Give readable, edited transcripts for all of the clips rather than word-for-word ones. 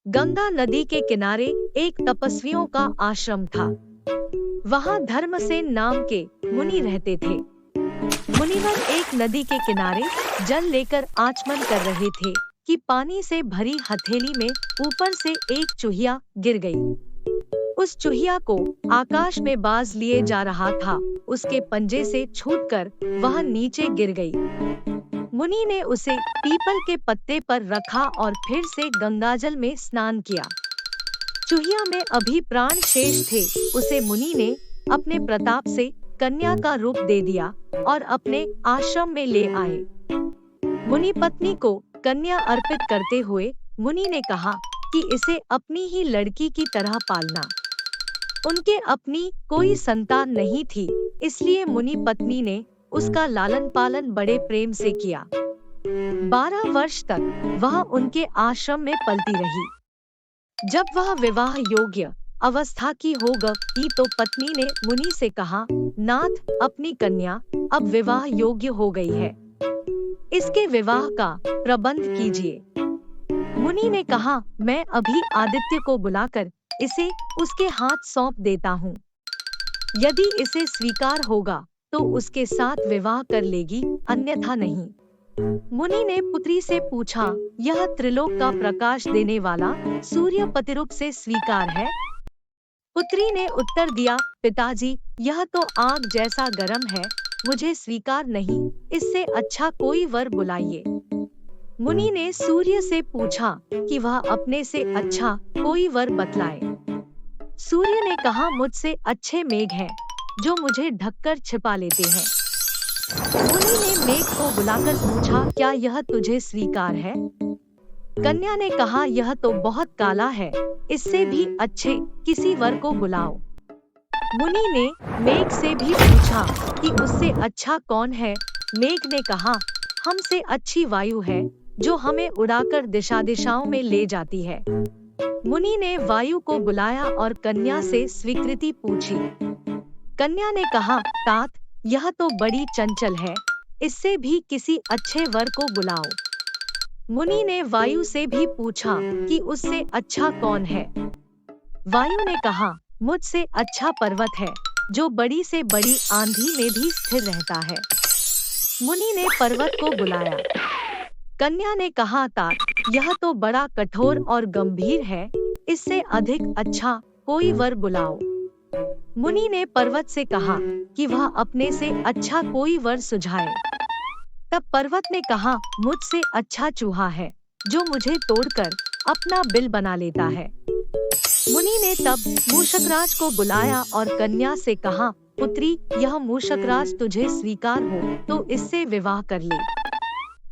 गंगा नदी के किनारे एक तपस्वियों का आश्रम था। वहाँ धर्मसेन नाम के मुनि रहते थे। मुनिवर एक नदी के किनारे जल लेकर आचमन कर रहे थे कि पानी से भरी हथेली में ऊपर से एक चूहिया गिर गई। उस चूहिया को आकाश में बाज लिए जा रहा था। उसके पंजे से छूटकर वह नीचे गिर गई। मुनि ने उसे पीपल के पत्ते पर रखा और फिर से गंगाजल में स्नान किया। चूहिया में अभी प्राण शेष थे। उसे मुनि ने अपने प्रताप से कन्या का रूप दे दिया और अपने आश्रम में ले आए। मुनि पत्नी को कन्या अर्पित करते हुए मुनि ने कहा कि इसे अपनी ही लड़की की तरह पालना। उनके अपनी कोई संतान नहीं थी, इसलिए मुनि पत्नी ने उसका लालन पालन बड़े प्रेम से किया। 12 वर्ष तक वह उनके आश्रम में पलती रही। जब वह विवाह योग्य अवस्था की हो गई तो पत्नी ने मुनि से कहा, नाथ, अपनी कन्या अब विवाह योग्य हो गई है, इसके विवाह का प्रबंध कीजिए। मुनि ने कहा, मैं अभी आदित्य को बुलाकर इसे उसके हाथ सौंप देता हूँ। यदि इसे स्वीकार होगा तो उसके साथ विवाह कर लेगी, अन्यथा नहीं। मुनि ने पुत्री से पूछा, यह त्रिलोक का प्रकाश देने वाला सूर्य प्रतिरूप से स्वीकार है? पुत्री ने उत्तर दिया, पिताजी, यह तो आग जैसा गर्म है, मुझे स्वीकार नहीं, इससे अच्छा कोई वर बुलाइए। मुनि ने सूर्य से पूछा कि वह अपने से अच्छा कोई वर बतलाए। सूर्य ने कहा, मुझसे अच्छे मेघ हैं, जो मुझे ढककर छिपा लेते हैं। मुनि ने मेघ को बुलाकर पूछा, क्या यह तुझे स्वीकार है? कन्या ने कहा, यह तो बहुत काला है, इससे भी अच्छे किसी वर को बुलाओ। मुनि ने मेघ से भी पूछा कि उससे अच्छा कौन है? मेघ ने कहा, हमसे अच्छी वायु है, जो हमें उड़ाकर दिशा दिशाओं में ले जाती है। मुनि ने वायु को बुलाया और कन्या से स्वीकृति पूछी। कन्या ने कहा, तात, यह तो बड़ी चंचल है, इससे भी किसी अच्छे वर को बुलाओ। मुनि ने वायु से भी पूछा कि उससे अच्छा कौन है? वायु ने कहा, मुझसे अच्छा पर्वत है, जो बड़ी से बड़ी आंधी में भी स्थिर रहता है। मुनि ने पर्वत को बुलाया। कन्या ने कहा, तात, यह तो बड़ा कठोर और गंभीर है, इससे अधिक अच्छा कोई वर बुलाओ। मुनि ने पर्वत से कहा कि वह अपने से अच्छा कोई वर सुझाए। तब पर्वत ने कहा, मुझसे अच्छा चूहा है, जो मुझे तोड़कर अपना बिल बना लेता है। मुनि ने तब मूषकराज को बुलाया और कन्या से कहा, पुत्री, यह मूषकराज तुझे स्वीकार हो तो इससे विवाह कर ले।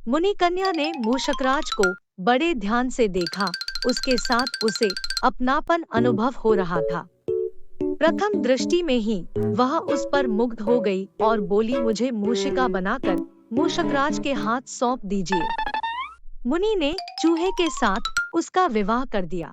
मुनि कन्या ने मूषकराज को बड़े ध्यान से देखा। उसके साथ उसे अपनापन अनुभव हो रहा था। प्रथम दृष्टि में ही वह उस पर मुग्ध हो गई और बोली, मुझे मूषिका बनाकर मूषकराज के हाथ सौंप दीजिए। मुनि ने चूहे के साथ उसका विवाह कर दिया।